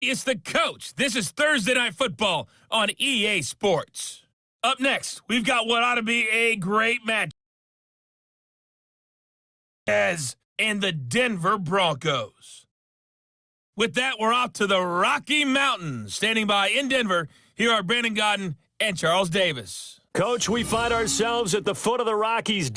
It's the coach. This is Thursday Night Football on EA Sports. Up next, we've got what ought to be a great match. And the Denver Broncos. With that, we're off to the Rocky Mountains. Standing by in Denver, here are Brandon Godden and Charles Davis. Coach, we find ourselves at the foot of the Rockies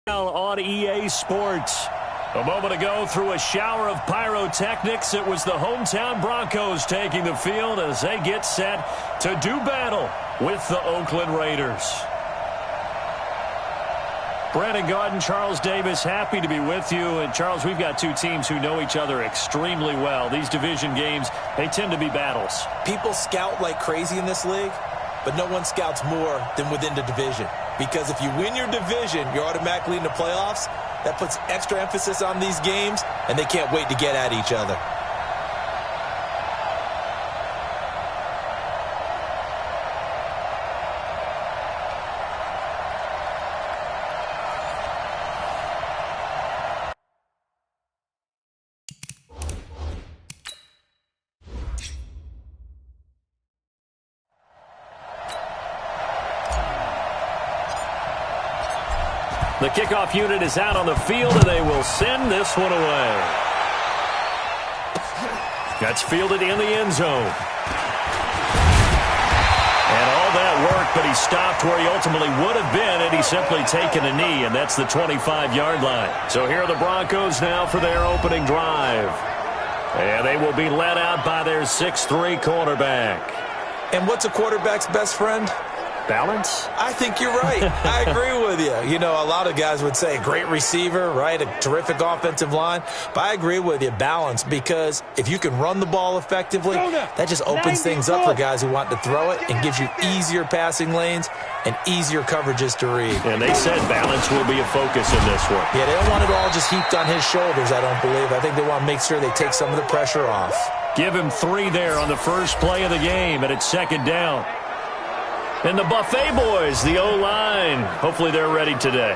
on EA Sports. A moment ago, through a shower of pyrotechnics, it was the hometown Broncos taking the field as they get set to do battle with the Oakland Raiders. Brandon Godden, Charles Davis, happy to be with you. And, Charles, we've got two teams who know each other extremely well. These division games, they tend to be battles. People scout like crazy in this league, but no one scouts more than within the division. Because if you win your division, you're automatically in the playoffs. That puts extra emphasis on these games, and they can't wait to get at each other. The kickoff unit is out on the field, and they will send this one away. That's fielded in the end zone. And all that work, but he stopped where he ultimately would have been had he simply taken a knee, and that's the 25-yard line. So here are the Broncos now for their opening drive. And they will be led out by their 6'3" quarterback. And what's a quarterback's best friend? Balance? I think you're right. I agree with you. You know, a lot of guys would say great receiver, right? A terrific offensive line. But I agree with you, balance, because if you can run the ball effectively, that just opens things up for guys who want to throw it and gives you easier passing lanes and easier coverages to read. And they said balance will be a focus in this one. Yeah, they don't want it all just heaped on his shoulders, I don't believe. I think they want to make sure they take some of the pressure off. Give him 3 there on the first play of the game, and it's second down. And the Buffet boys, the O-line, hopefully they're ready today.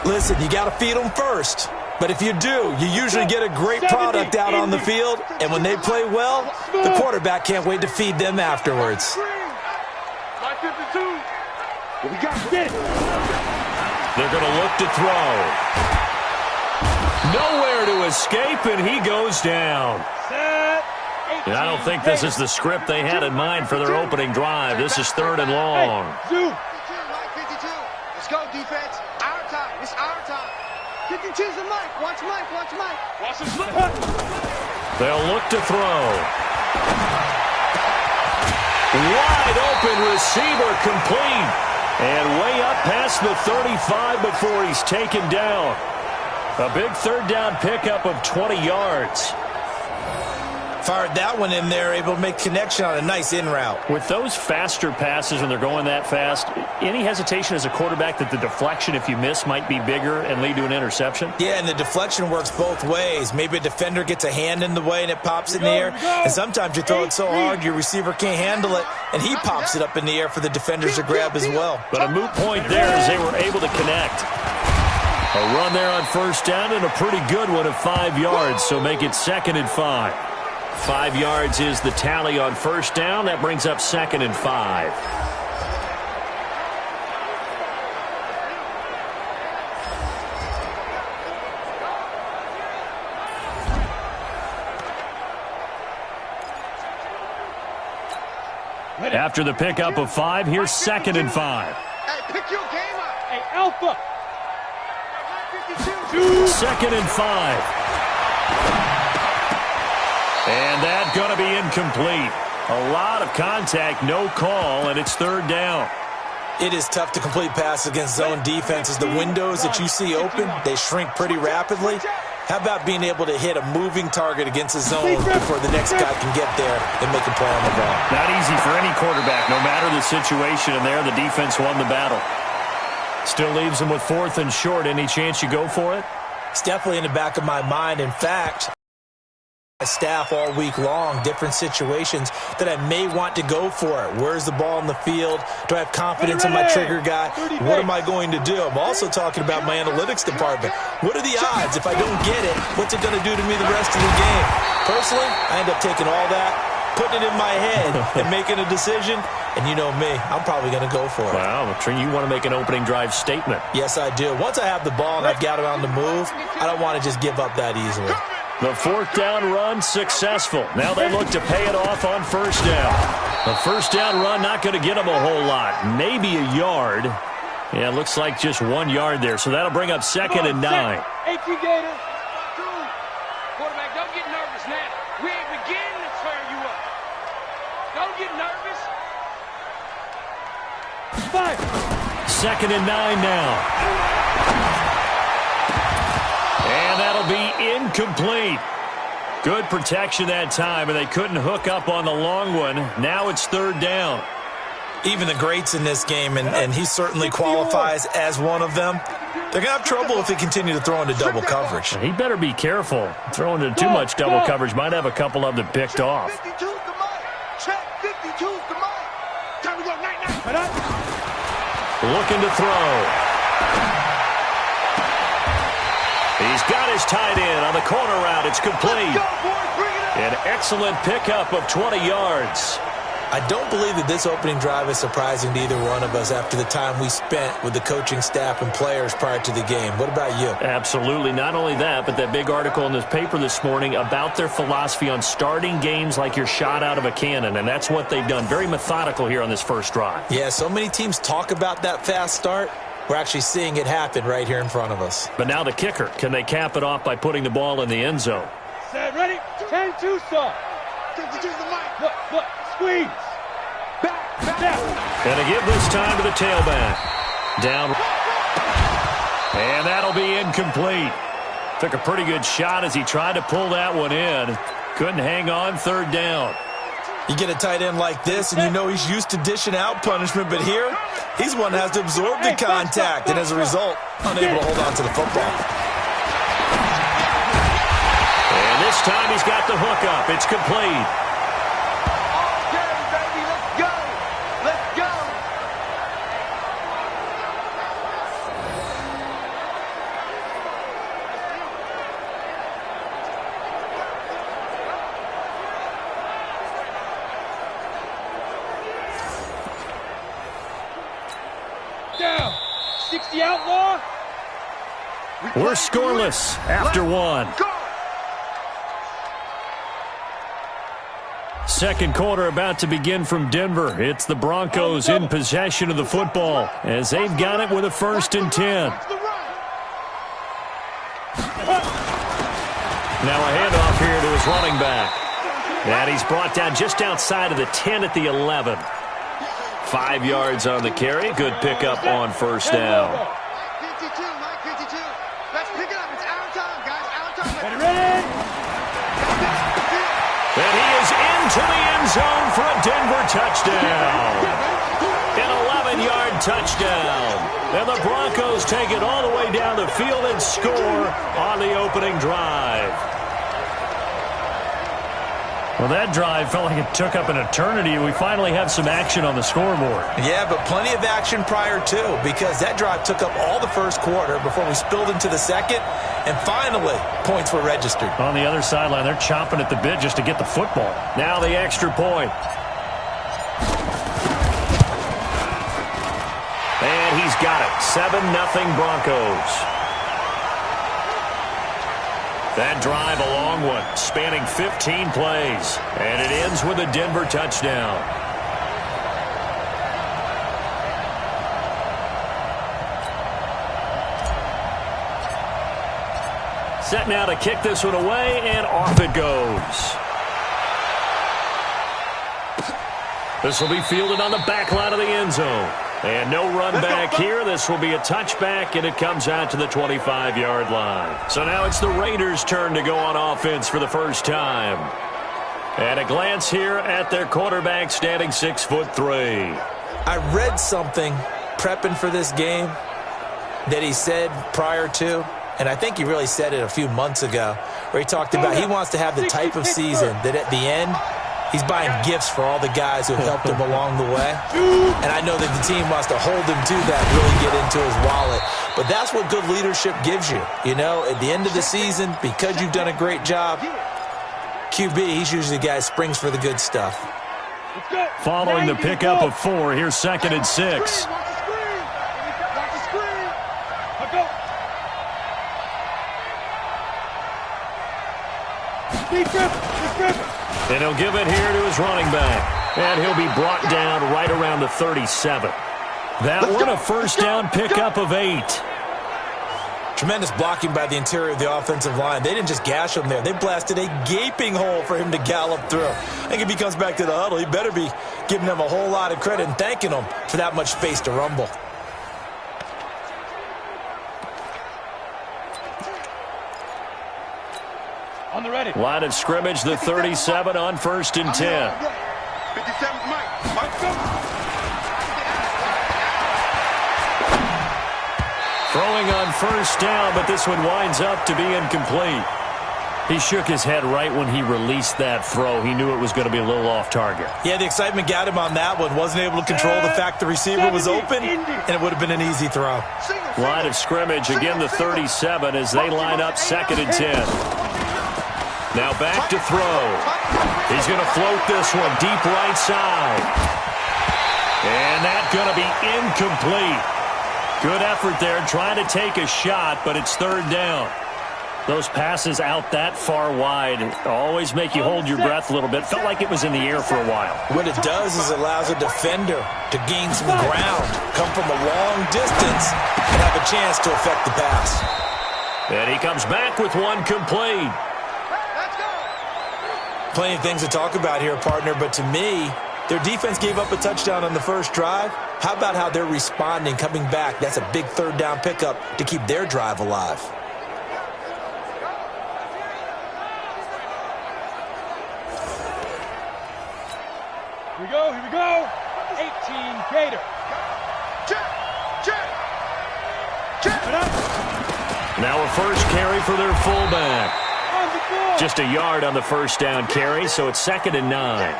Listen, you got to feed them first. But if you do, you usually get a great product out on the field. And when they play well, the quarterback can't wait to feed them afterwards. They're going to look to throw. Nowhere to escape, and he goes down. And I don't think this is the script they had in mind for their opening drive. This is 3rd and long. 52, let's go, defense. Our time. It's our time. 52's the Mike. Watch Mike. Watch Mike. Watch him slip. They'll look to throw. Wide open receiver complete. And way up past the 35 before he's taken down. A big 3rd down pickup of 20 yards. Fired that one in there, able to make connection on a nice in route. With those faster passes when they're going that fast, any hesitation as a quarterback that the deflection, if you miss, might be bigger and lead to an interception? Yeah, and the deflection works both ways. Maybe a defender gets a hand in the way and it pops in the air. And sometimes you throw it so hard your receiver can't handle it, and he pops it up in the air for the defenders to grab as well. But a moot point there as they were able to connect. A run there on first down and a pretty good one of 5 yards, so make it 2nd and 5. 5 yards is the tally on first down. That brings up 2nd and 5. After the pickup of 5, here's 2nd and 5. Hey, pick your game up. Hey, Alpha. 2nd and 5. And that's going to be incomplete. A lot of contact, no call, and it's 3rd down. It is tough to complete passes against zone defenses. The windows that you see open, they shrink pretty rapidly. How about being able to hit a moving target against a zone before the next guy can get there and make a play on the ball? Not easy for any quarterback, no matter the situation, and there the defense won the battle. Still leaves them with 4th and short. Any chance you go for it? It's definitely in the back of my mind. In fact, I staff all week long, different situations that I may want to go for it. Where's the ball in the field? Do I have confidence in my trigger guy? What am I going to do? I'm also talking about my analytics department. What are the odds? If I don't get it, what's it going to do to me the rest of the game? Personally, I end up taking all that, putting it in my head, and making a decision. And you know me, I'm probably going to go for it. Wow, you want to make an opening drive statement. Yes, I do. Once I have the ball and I've got it on the move, I don't want to just give up that easily. The fourth down run successful. Now they look to pay it off on first down. The first down run not going to get them a whole lot. Maybe a yard. Yeah, it looks like just 1 yard there. So that'll bring up 2nd and 9. AT Gator. Quarterback, don't get nervous now. We ain't beginning to tear you up. Don't get nervous. 2nd and 9 now. And that'll be incomplete. Good protection that time, and they couldn't hook up on the long one. Now it's 3rd down. Even the greats in this game, and he certainly qualifies as one of them, they're going to have trouble if they continue to throw into double coverage. He better be careful. Throwing into too much double coverage might have a couple of them picked off. 52's the mic. Check, 52's the mic. Time to go, night. Looking to throw. He's got his tight end on the corner route. It's complete. An excellent pickup of 20 yards. I don't believe that this opening drive is surprising to either one of us after the time we spent with the coaching staff and players prior to the game. What about you? Absolutely. Not only that, but that big article in this paper this morning about their philosophy on starting games like you're shot out of a cannon, and that's what they've done. Very methodical here on this first drive. Yeah, so many teams talk about that fast start. We're actually seeing it happen right here in front of us. But now the kicker. Can they cap it off by putting the ball in the end zone? Set, ready? 10-2 stop. 52's the mic. Look. Squeeze. Back. Gonna give this time to the tailback. Down. And that'll be incomplete. Took a pretty good shot as he tried to pull that one in. Couldn't hang on. 3rd down. You get a tight end like this, and you know he's used to dishing out punishment, but here, he's one that has to absorb the contact, and as a result, unable to hold on to the football. And this time he's got the hookup. It's complete. Down. 60 outlaw. We're scoreless after one. Second quarter about to begin from Denver. It's the Broncos in possession of the football as they've got it with a 1st and 10. Now a handoff here to his running back. And he's brought down just outside of the 10 at the 11. 5 yards on the carry. Good pickup on first down. 52, Mike, 52. Let's pick it up. It's our time, guys. Our time. Ready? And he is into the end zone for a Denver touchdown. An 11-yard touchdown. And the Broncos take it all the way down the field and score on the opening drive. Well, that drive felt like it took up an eternity. We finally have some action on the scoreboard. Yeah, but plenty of action prior to, because that drive took up all the first quarter before we spilled into the second, and finally, points were registered. On the other sideline, they're chomping at the bit just to get the football. Now the extra point. And he's got it. 7-0 Broncos. That drive, a long one, spanning 15 plays. And it ends with a Denver touchdown. Set now to kick this one away, and off it goes. This will be fielded on the back line of the end zone. And no run back here. This will be a touchback, and it comes out to the 25-yard line. So now it's the Raiders' turn to go on offense for the first time. And a glance here at their quarterback, standing 6'3". I read something prepping for this game that he said prior to, and I think he really said it a few months ago, where he talked about he wants to have the type of season that at the end, he's buying gifts for all the guys who have helped him along the way. And I know that the team wants to hold him to that, really get into his wallet. But that's what good leadership gives you. You know, at the end of the season, because you've done a great job, QB, he's usually the guy who springs for the good stuff. Following the pickup of 4, here's 2nd and 6. And he'll give it here to his running back. And he'll be brought down right around the 37. That one a first down pickup of 8. Tremendous blocking by the interior of the offensive line. They didn't just gash him there. They blasted a gaping hole for him to gallop through. I think if he comes back to the huddle, he better be giving them a whole lot of credit and thanking them for that much space to rumble. On the ready. Line of scrimmage, the 37 on 1st and 10. 57's Mike. Mike, go. Throwing on 1st down, but this one winds up to be incomplete. He shook his head right when he released that throw. He knew it was going to be a little off target. Yeah, the excitement got him on that one. Wasn't able to control the fact the receiver was open, and it would have been an easy throw. Line of scrimmage, again the 37 as they line up 2nd and 10. Now back to throw. He's going to float this one deep right side. And that's going to be incomplete. Good effort there, trying to take a shot, but it's 3rd down. Those passes out that far wide always make you hold your breath a little bit. Felt like it was in the air for a while. What it does is it allows a defender to gain some ground, come from a long distance, and have a chance to affect the pass. And he comes back with one complete. Plenty of things to talk about here, partner, but to me, their defense gave up a touchdown on the first drive. How about how they're responding, coming back? That's a big 3rd down pickup to keep their drive alive. Here we go, here we go. 18 Gator. Check. Now a first carry for their fullback. Just a yard on the first down carry, so it's 2nd and 9.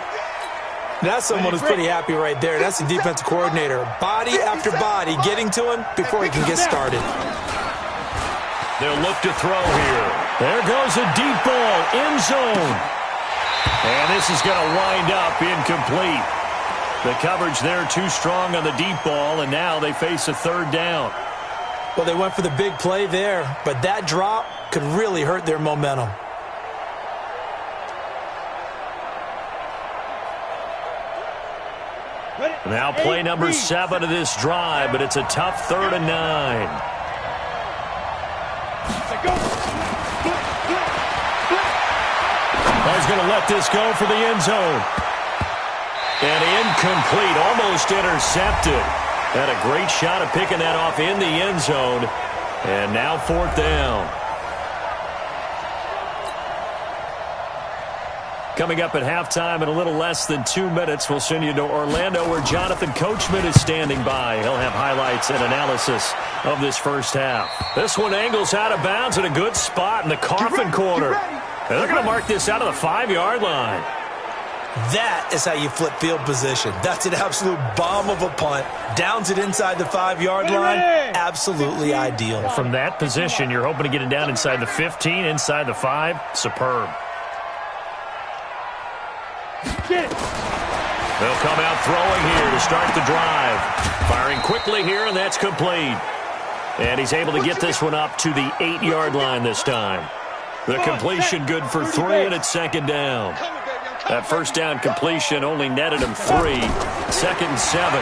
That's someone who's pretty happy right there. That's the defensive coordinator. Body after body getting to him before he can get started. They'll look to throw here. There goes a deep ball, end zone. And this is going to wind up incomplete. The coverage there too strong on the deep ball, and now they face a 3rd down. Well, they went for the big play there, but that drop could really hurt their momentum. Now play number 7 of this drive, but it's a tough 3rd and 9. He's going to let this go for the end zone. And incomplete, almost intercepted. Had a great shot at picking that off in the end zone. And now 4th down. Coming up at halftime in a little less than 2 minutes, we'll send you to Orlando where Jonathan Coachman is standing by. He'll have highlights and analysis of this first half. This one angles out of bounds in a good spot in the coffin corner. And they're going to mark this out of the 5-yard line. That is how you flip field position. That's an absolute bomb of a punt. Downs it inside the 5-yard line. Absolutely ideal. From that position, you're hoping to get it down inside the 15, inside the 5. Superb. They'll come out throwing here to start the drive. Firing quickly here, and that's complete. And he's able to get this one up to the 8-yard line this time. The completion good for 3, and it's 2nd down. That first down completion only netted him 3. 2nd and 7.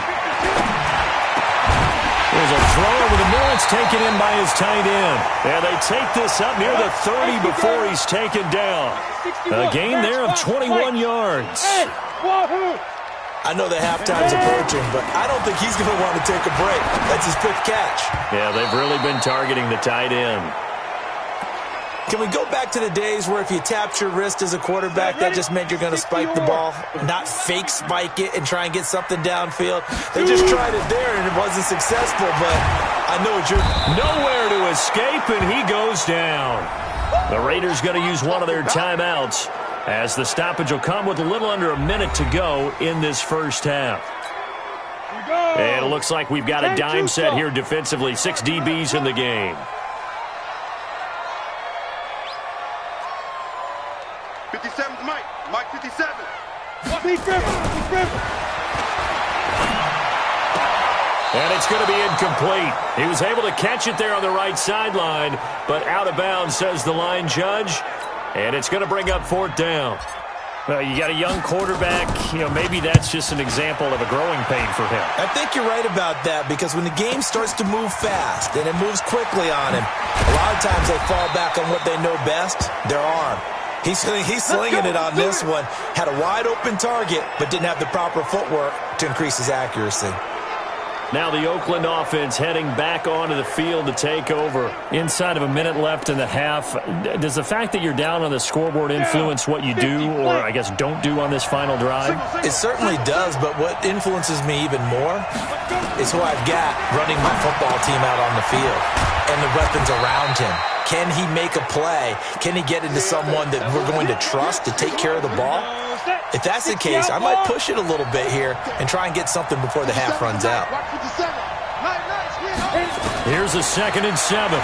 There's a throw over the middle. It's taken in by his tight end. And they take this up near the 30 before he's taken down. A gain there of 21 yards. I know the halftime's approaching, but I don't think he's going to want to take a break. That's his 5th catch. Yeah, they've really been targeting the tight end. Can we go back to the days where if you tapped your wrist as a quarterback, that just meant you're going to spike the ball, not fake spike it and try and get something downfield? They just tried it there, and it wasn't successful, but I know what you're... Nowhere to escape, and he goes down. The Raiders going to use one of their timeouts as the stoppage will come with a little under a minute to go in this first half. And it looks like we've got a dime set here defensively. 6 DBs in the game. 57's Mike. Mike 57. And it's going to be incomplete. He was able to catch it there on the right sideline, but out of bounds, says the line judge. And it's going to bring up 4th down. Well, you got a young quarterback. Maybe that's just an example of a growing pain for him. I think you're right about that, because when the game starts to move fast and it moves quickly on him, a lot of times they fall back on what they know best, their arm. He's slinging it on this one. Had a wide-open target, but didn't have the proper footwork to increase his accuracy. Now the Oakland offense heading back onto the field to take over. Inside of a minute left in the half, does the fact that you're down on the scoreboard influence what you do, or I guess don't do on this final drive? It certainly does, but what influences me even more is who I've got running my football team out on the field and the weapons around him. Can he make a play? Can he get into someone that we're going to trust to take care of the ball? If that's the case, I might push it a little bit here and try and get something before the half runs out. Here's a 2nd and 7.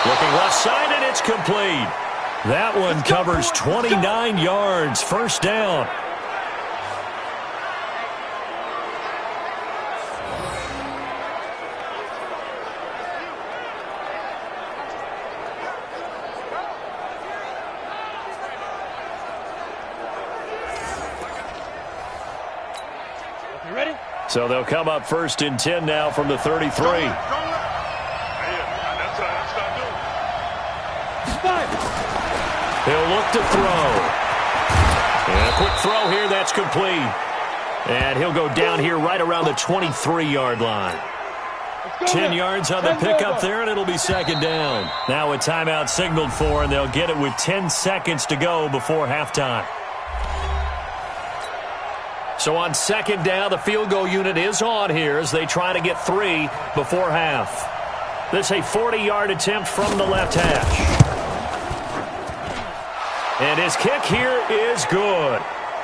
Looking left side, and it's complete. That one covers 29 yards. First down. So they'll come up 1st and 10 now from the 33. He'll look to throw. And a quick throw here, that's complete. And he'll go down here right around the 23-yard line. 10 yards on the pickup there, and it'll be 2nd down. Now a timeout signaled for, and they'll get it with 10 seconds to go before halftime. So on 2nd down, the field goal unit is on here as they try to get 3 before half. This is a 40-yard attempt from the left hash. And his kick here is good.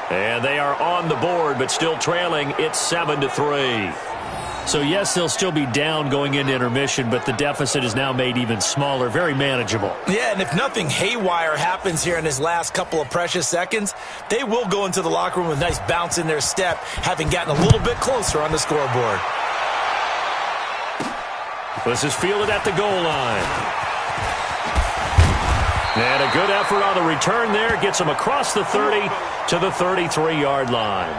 And they are on the board, but still trailing. It's 7-3. So, yes, they'll still be down going into intermission, but the deficit is now made even smaller, very manageable. Yeah, and if nothing haywire happens here in his last couple of precious seconds, they will go into the locker room with a nice bounce in their step, having gotten a little bit closer on the scoreboard. This is fielded at the goal line. And a good effort on the return there. Gets him across the 30 to the 33-yard line.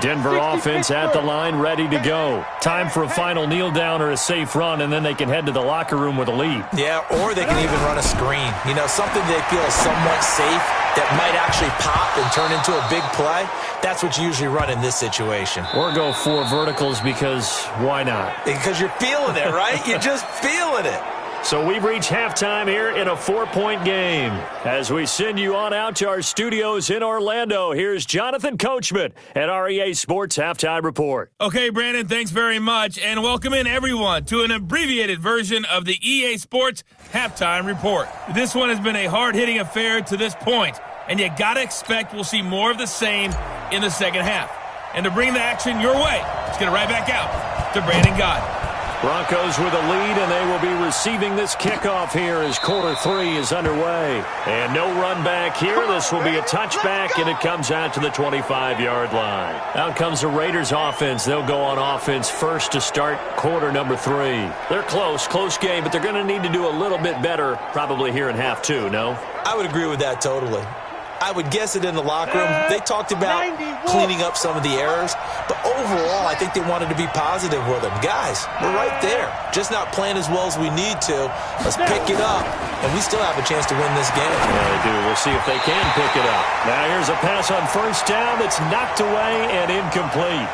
Denver offense at the line, ready to go. Time for a final kneel down or a safe run, and then they can head to the locker room with a lead. Yeah, or they can even run a screen. Something they feel is somewhat safe that might actually pop and turn into a big play. That's what you usually run in this situation. Or go 4 verticals because why not? Because you're feeling it, right? You're just feeling it. So we've reached halftime here in a 4-point game. As we send you on out to our studios in Orlando, here's Jonathan Coachman at REA Sports Halftime Report. Okay, Brandon, thanks very much, and welcome in everyone to an abbreviated version of the EA Sports Halftime Report. This one has been a hard-hitting affair to this point, and you got to expect we'll see more of the same in the second half. And to bring the action your way, let's get it right back out to Brandon Godden. Broncos with a lead, and they will be receiving this kickoff here as quarter 3 is underway. And no run back here. This will be a touchback, and it comes out to the 25-yard line. Out comes the Raiders offense. They'll go on offense first to start quarter number 3. They're close game, but they're going to need to do a little bit better probably here in half 2, no? I would agree with that totally. I would guess it in the locker room. They talked about cleaning up some of the errors, but overall, I think they wanted to be positive with them. Guys, we're right there. Just not playing as well as we need to. Let's pick it up, and we still have a chance to win this game. Yeah, they do. We'll see if they can pick it up. Now here's a pass on first down that's knocked away and incomplete.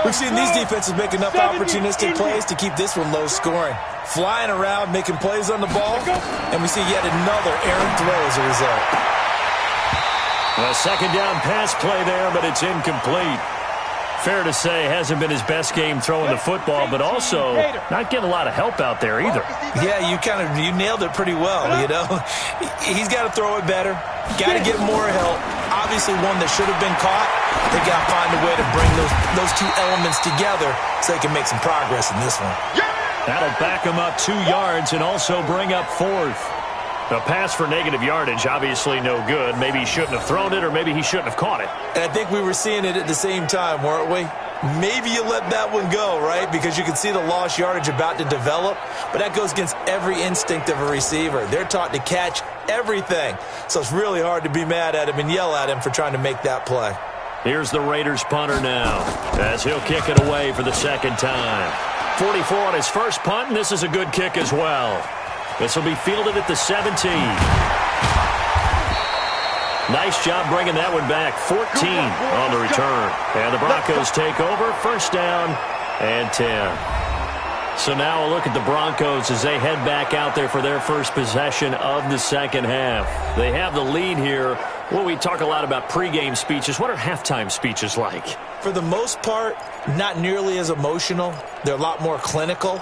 We've seen these defenses make enough opportunistic plays to keep this one low scoring. Flying around, making plays on the ball, and we see yet another errant throw as a result. A second down pass play there, but it's incomplete. Fair to say, hasn't been his best game throwing the football, but also not getting a lot of help out there either. Yeah, you nailed it pretty well, you know. He's got to throw it better. Got to get more help. Obviously one that should have been caught. They got to find a way to bring those two elements together so they can make some progress in this one. That'll back him up 2 yards and also bring up 4th. A pass for negative yardage, obviously no good. Maybe he shouldn't have thrown it, or maybe he shouldn't have caught it. And I think we were seeing it at the same time, weren't we? Maybe you let that one go, right? Because you can see the lost yardage about to develop. But that goes against every instinct of a receiver. They're taught to catch everything. So it's really hard to be mad at him and yell at him for trying to make that play. Here's the Raiders punter now, as he'll kick it away for the second time. 44 on his first punt, and this is a good kick as well. This will be fielded at the 17. Nice job bringing that one back. 14 on the return. And the Broncos take over. First down and 10. So now a look at the Broncos as they head back out there for their first possession of the second half. They have the lead here. Well, we talk a lot about pregame speeches. What are halftime speeches like? For the most part, not nearly as emotional. They're a lot more clinical.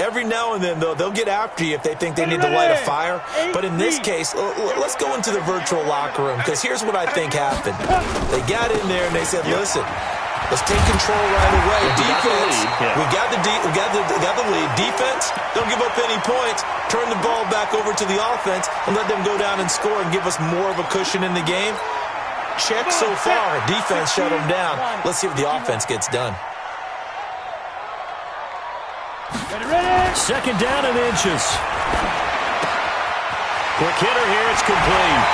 Every now and then, though, they'll get after you if they think they need to light a fire. But in this case, let's go into the virtual locker room, because here's what I think happened. They got in there and they said, listen, let's take control right away. Defense, we got the lead. Defense, don't give up any points. Turn the ball back over to the offense and let them go down and score and give us more of a cushion in the game. Check so far. Defense shut them down. Let's see what the offense gets done. Second down and inches. Quick hitter here. It's complete.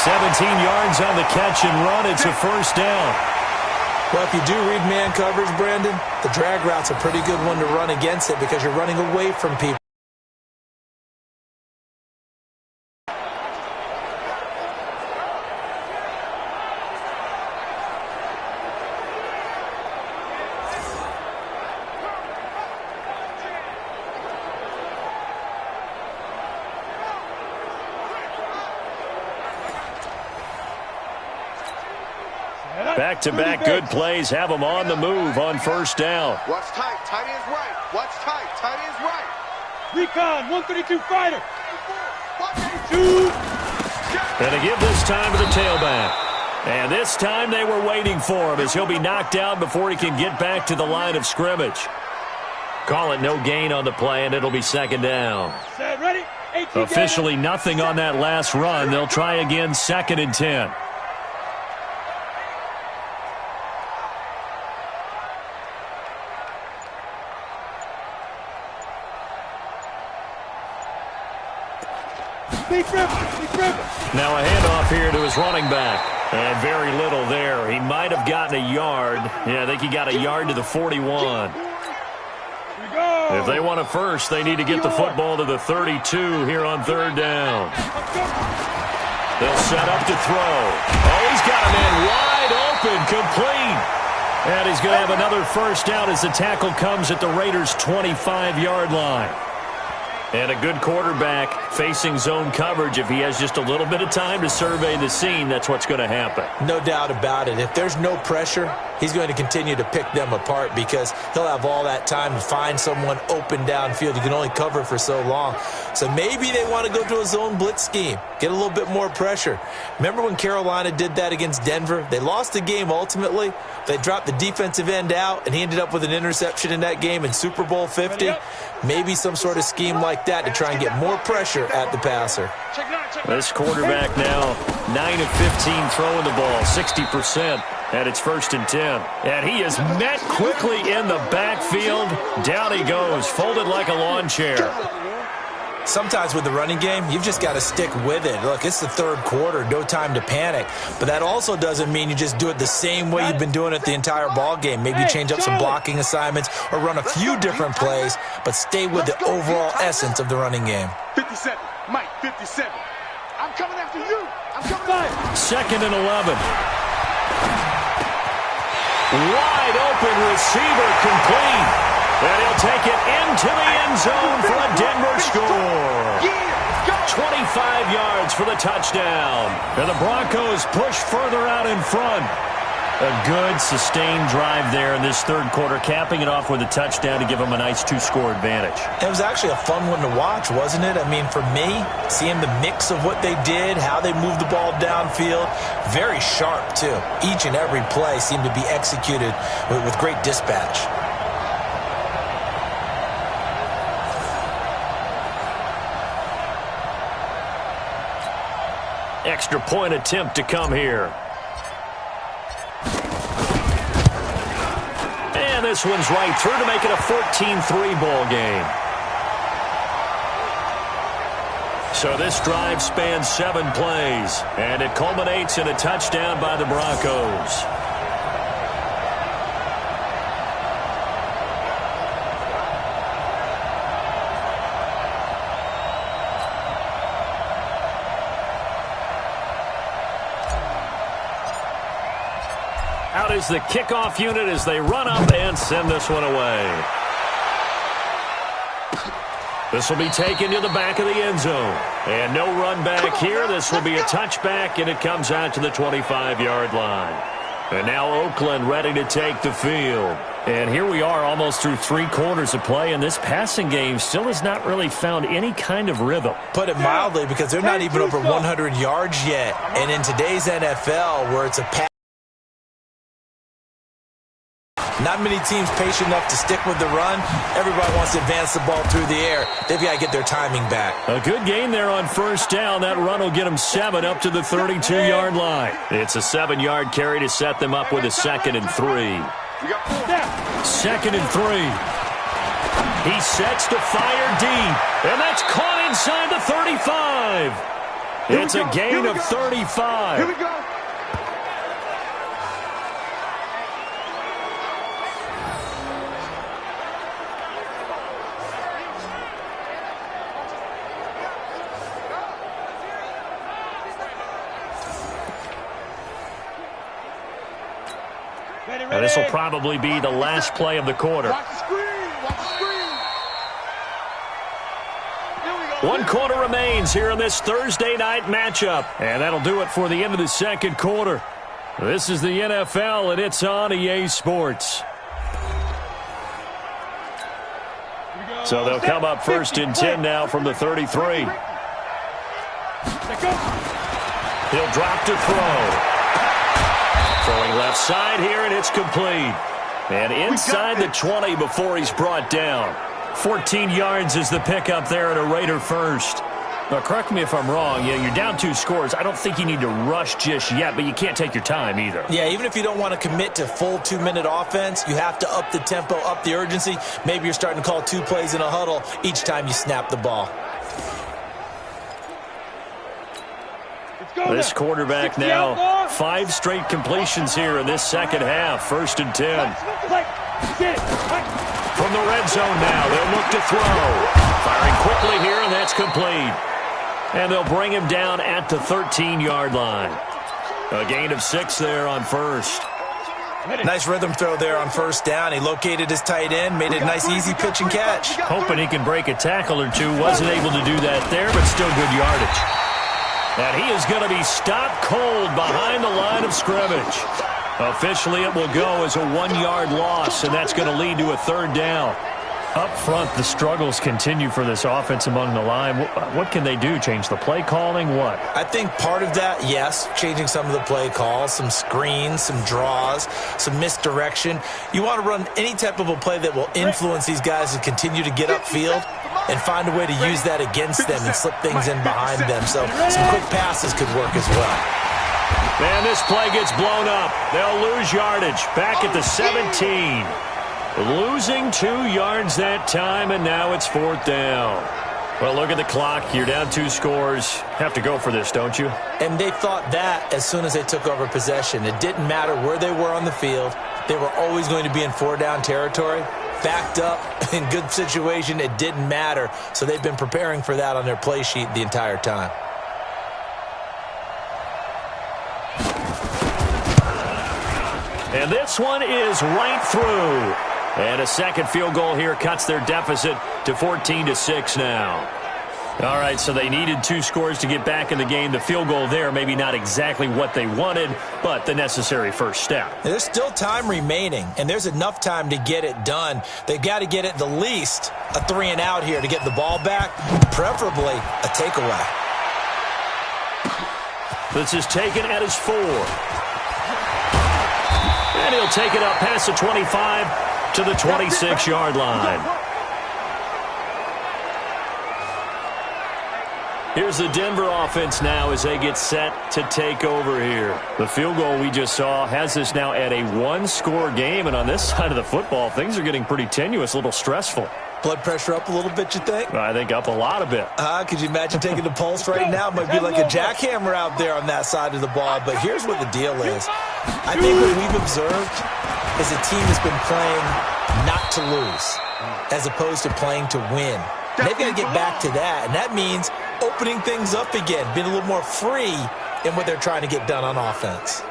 17 yards on the catch and run. It's a first down. Well, if you do read man coverage, Brandon, the drag route's a pretty good one to run against it because you're running away from people. Back-to-back good plays have them on the move on first down. Watch tight. Tight end's right. Watch tight. Tight end's right. Recon, 132 fighter. 2. And they give this time to the tailback. And this time they were waiting for him as he'll be knocked out before he can get back to the line of scrimmage. Call it no gain on the play, and it'll be second down. Set, ready? Officially nothing on that last run. They'll try again, second and 10. Now a handoff here to his running back. And very little there. He might have gotten a yard. Yeah, I think he got a yard to the 41. If they want a first, they need to get the football to the 32 here on third down. They'll set up to throw. Oh, he's got a man wide open, complete. And he's going to have another first down as the tackle comes at the Raiders' 25-yard line. And a good quarterback facing zone coverage. If he has just a little bit of time to survey the scene, that's what's going to happen. No doubt about it. If there's no pressure, he's going to continue to pick them apart because he'll have all that time to find someone open downfield. You can only cover for so long. So maybe they want to go to a zone blitz scheme, get a little bit more pressure. Remember when Carolina did that against Denver? They lost the game ultimately. They dropped the defensive end out, and he ended up with an interception in that game in Super Bowl 50. Maybe some sort of scheme like that to try and get more pressure at the passer. This quarterback now 9 of 15 throwing the ball, 60%, and it's first and 10. And he is met quickly in the backfield. Down he goes, folded like a lawn chair. Sometimes with the running game, you've just got to stick with it. Look, it's the third quarter, no time to panic. But that also doesn't mean you just do it the same way you've been doing it the entire ball game. Maybe change up some blocking assignments or run a few different plays, but stay with the overall essence of the running game. 57. Mike, 57. I'm coming after you. I'm coming after you. Second and 11. Wide open receiver complete. And he'll take it into the end zone for a Denver score. 25 yards for the touchdown. And the Broncos push further out in front. A good, sustained drive there in this third quarter, capping it off with a touchdown to give them a nice 2-score advantage. It was actually a fun one to watch, wasn't it? I mean, for me, seeing the mix of what they did, how they moved the ball downfield, very sharp, too. Each and every play seemed to be executed with great dispatch. Extra point attempt to come here. And this one's right through to make it a 14-3 ball game. So this drive spans 7 plays, and it culminates in a touchdown by the Broncos. Out is the kickoff unit as they run up and send this one away. This will be taken to the back of the end zone. And no run back here. This will be a touchback, and it comes out to the 25-yard line. And now Oakland ready to take the field. And here we are almost through 3 quarters of play, and this passing game still has not really found any kind of rhythm. Put it mildly, because they're not even over 100 yards yet. And in today's NFL, where it's a pass, not many teams patient enough to stick with the run. Everybody wants to advance the ball through the air. They've got to get their timing back. A good gain there on first down. That run will get them 7 up to the 32-yard line. It's a 7-yard carry to set them up with a 2nd and 3. 2nd and 3. He sets to fire deep, and that's caught inside the 35. It's a gain of 35. Here we go. And this will probably be the last play of the quarter. Watch the screen. Watch the screen. Here we go. 1 quarter remains here in this Thursday night matchup. And that'll do it for the end of the second quarter. This is the NFL, and it's on EA Sports. So they'll come up 1st and 10 now from the 33. He'll drop to throw. Throwing left side here, and it's complete. And inside the 20 before he's brought down. 14 yards is the pickup there at a Raider first. Now, correct me if I'm wrong. Yeah, you're down 2 scores. I don't think you need to rush just yet, but you can't take your time either. Yeah, even if you don't want to commit to full 2-minute offense, you have to up the tempo, up the urgency. Maybe you're starting to call 2 plays in a huddle each time you snap the ball. This quarterback now 5 straight completions here in this second half. 1st and 10. From the red zone now, they'll look to throw. Firing quickly here, and that's complete. And they'll bring him down at the 13-yard line. A gain of 6 there on first. Nice rhythm throw there on first down. He located his tight end, made it a nice easy pitch and catch. Hoping he can break a tackle or 2. Wasn't able to do that there, but still good yardage. And he is going to be stopped cold behind the line of scrimmage. Officially, it will go as a 1-yard loss, and that's going to lead to a 3rd down. Up front, the struggles continue for this offense among the line. What can they do? Change the play calling? What? I think part of that, yes, changing some of the play calls, some screens, some draws, some misdirection. You want to run any type of a play that will influence these guys to continue to get upfield and find a way to use that against them and slip things in behind them. So some quick passes could work as well. And this play gets blown up. They'll lose yardage back at the 17. Losing 2 yards that time, and now it's 4th down. Well, look at the clock. You're down 2 scores. Have to go for this, don't you? And they thought that as soon as they took over possession. It didn't matter where they were on the field. They were always going to be in 4-down territory. Backed up, in good situation, it didn't matter. So they've been preparing for that on their play sheet the entire time. And this one is right through. And a second field goal here cuts their deficit to 14-6 now. All right, so they needed 2 scores to get back in the game. The field goal there, maybe not exactly what they wanted, but the necessary first step. There's still time remaining, and there's enough time to get it done. They've got to get at the least a 3 and out here to get the ball back, preferably a takeaway. This is taken at his 4. And he'll take it up past the 25 to the 26-yard line. Here's the Denver offense now as they get set to take over here. The field goal we just saw has this now at a 1-score game, and on this side of the football, things are getting pretty tenuous, a little stressful. Blood pressure up a little bit, you think? I think up a lot a bit. Could you imagine taking the pulse right now? It might be like a jackhammer out there on that side of the ball, but here's what the deal is. I think what we've observed is a team has been playing not to lose as opposed to playing to win. And they've got to get back to that, and that means opening things up again, being a little more free in what they're trying to get done on offense.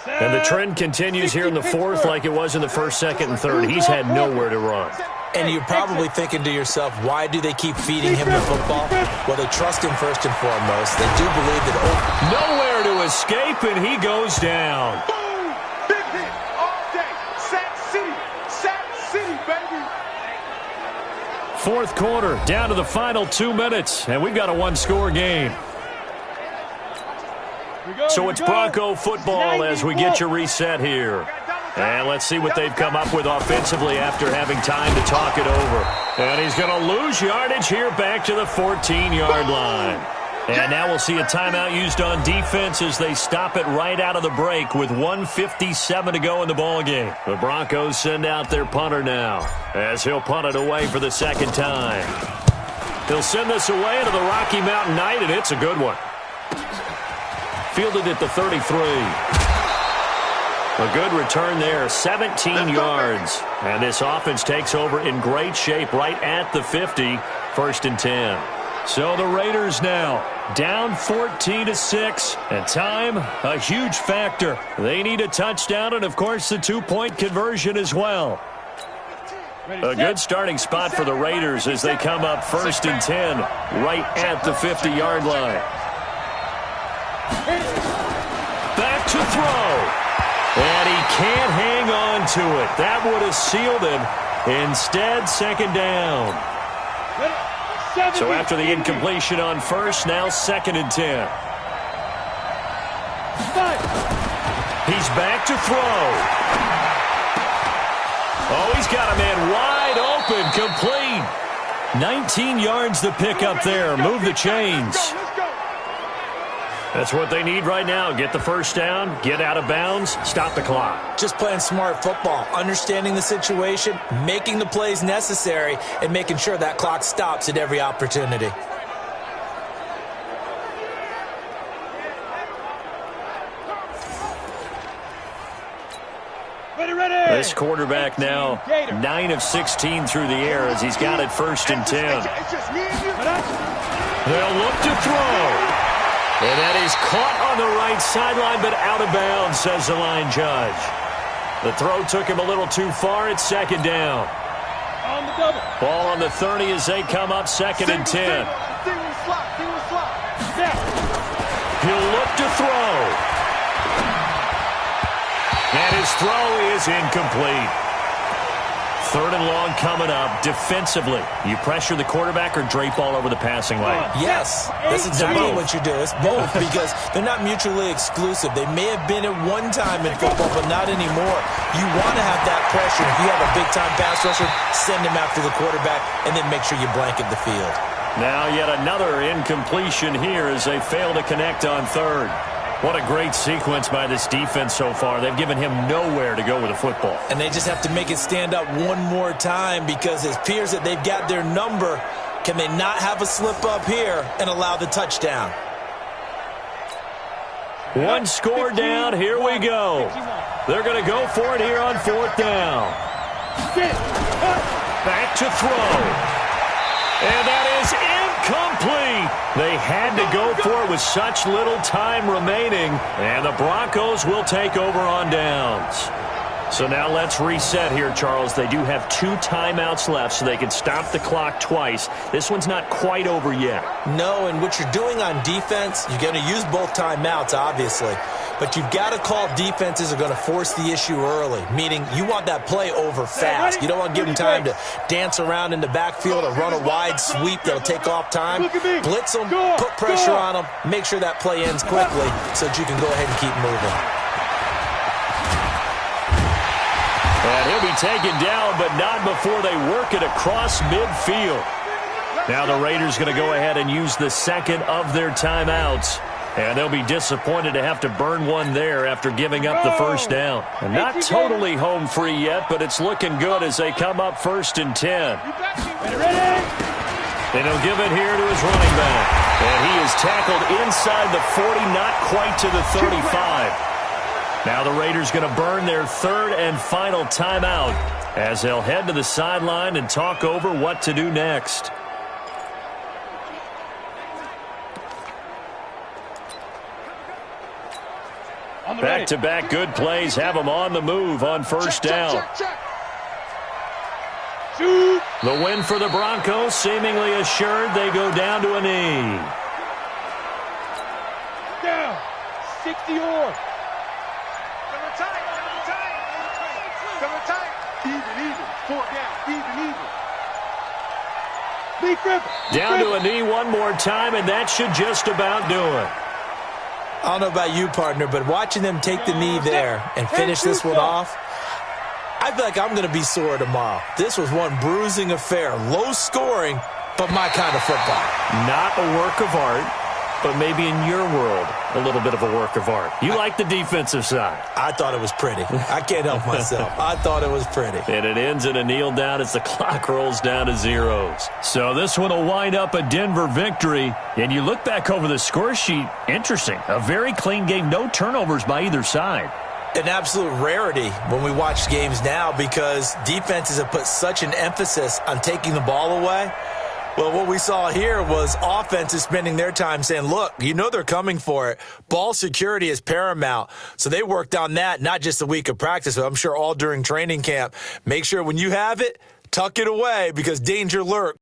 And the trend continues here in the 4th like it was in the 1st, 2nd, and 3rd. He's had nowhere to run. And you're probably thinking to yourself, why do they keep feeding him the football? Well, they trust him first and foremost. They do believe that... Nowhere to escape, and he goes down. Boom! Big hit all day. Sack City, baby. 4th quarter, down to the final 2 minutes, and we've got a 1-score game. So it's Bronco football as we get your reset here. And let's see what they've come up with offensively after having time to talk it over. And he's going to lose yardage here back to the 14-yard line. And now we'll see a timeout used on defense as they stop it right out of the break with 1:57 to go in the ballgame. The Broncos send out their punter now as he'll punt it away for the 2nd time. He'll send this away into the Rocky Mountain Night, and it's a good one. Fielded at the 33. A good return there, 17 yards. And this offense takes over in great shape right at the 50, 1st and 10. So the Raiders now down 14-6, and time a huge factor. They need a touchdown and, of course, the 2-point conversion as well. A good starting spot for the Raiders as they come up 1st and 10 right at the 50-yard line. Back to throw. And he can't hang on to it. That would have sealed it. Instead, 2nd down. So after the incompletion on 1st, now 2nd and 10. He's back to throw. Oh, he's got a man wide open, complete. 19 yards to pick up there. Move the chains. That's what they need right now. Get the 1st down, get out of bounds, stop the clock. Just playing smart football, understanding the situation, making the plays necessary, and making sure that clock stops at every opportunity. This quarterback now 9 of 16 through the air as he's got it 1st and 10. They'll look to throw. And that is caught on the right sideline, but out of bounds, says the line judge. The throw took him a little too far. It's 2nd down. On the double. Ball on the 30 as they come up 2nd and 10. He'll look to throw. And his throw is incomplete. 3rd and long coming up defensively. You pressure the quarterback or drape all over the passing lane? Yes, that's exactly what you do. It's both because they're not mutually exclusive. They may have been at one time in football, but not anymore. You want to have that pressure. If you have a big-time pass rusher, send him after the quarterback, and then make sure you blanket the field. Now yet another incompletion here as they fail to connect on 3rd. What a great sequence by this defense so far. They've given him nowhere to go with the football. And they just have to make it stand up one more time because it appears that they've got their number. Can they not have a slip up here and allow the touchdown? 1 score down. Here we go. They're going to go for it here on 4th down. Back to throw. And that is incomplete. They had to go for it with such little time remaining. And the Broncos will take over on downs. So now let's reset here, Charles. They do have 2 timeouts left, so they can stop the clock twice. This one's not quite over yet. No, and what you're doing on defense, you're going to use both timeouts, obviously. But you've got to call defenses are going to force the issue early, meaning you want that play over fast. You don't want to give them time to dance around in the backfield or run a wide sweep that'll take off time. Blitz them, put pressure on them, make sure that play ends quickly so that you can go ahead and keep moving. And he'll be taken down, but not before they work it across midfield. Now the Raiders going to go ahead and use the second of their timeouts. And they'll be disappointed to have to burn one there after giving up the first down. And not totally home free yet, but it's looking good as they come up 1st and 10. And he'll give it here to his running back. And he is tackled inside the 40, not quite to the 35. Now the Raiders going to burn their 3rd and final timeout as they'll head to the sideline and talk over what to do next. Back-to-back good plays have them on the move on first down. The win for the Broncos seemingly assured. They go down to a knee. Down. 60 or. Even. 4 down. Even. Down to a knee one more time, and that should just about do it. I don't know about you, partner, but watching them take the knee there and finish this one off, I feel like I'm going to be sore tomorrow. This was one bruising affair. Low scoring, but my kind of football. Not a work of art, but maybe in your world, a little bit of a work of art. You like the defensive side. I thought it was pretty. I can't help myself. I thought it was pretty. And it ends in a kneel down as the clock rolls down to zeros. So this one will wind up a Denver victory. And you look back over the score sheet, interesting. A very clean game, no turnovers by either side. An absolute rarity when we watch games now because defenses have put such an emphasis on taking the ball away. Well, what we saw here was offenses spending their time saying, look, you know they're coming for it. Ball security is paramount. So they worked on that, not just a week of practice, but I'm sure all during training camp. Make sure when you have it, tuck it away because danger lurks.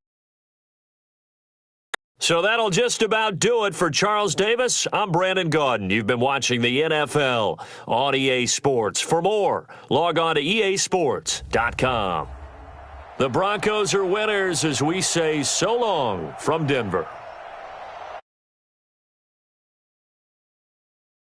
So that'll just about do it for Charles Davis. I'm Brandon Gaudin. You've been watching the NFL on EA Sports. For more, log on to easports.com. The Broncos are winners as we say so long from Denver.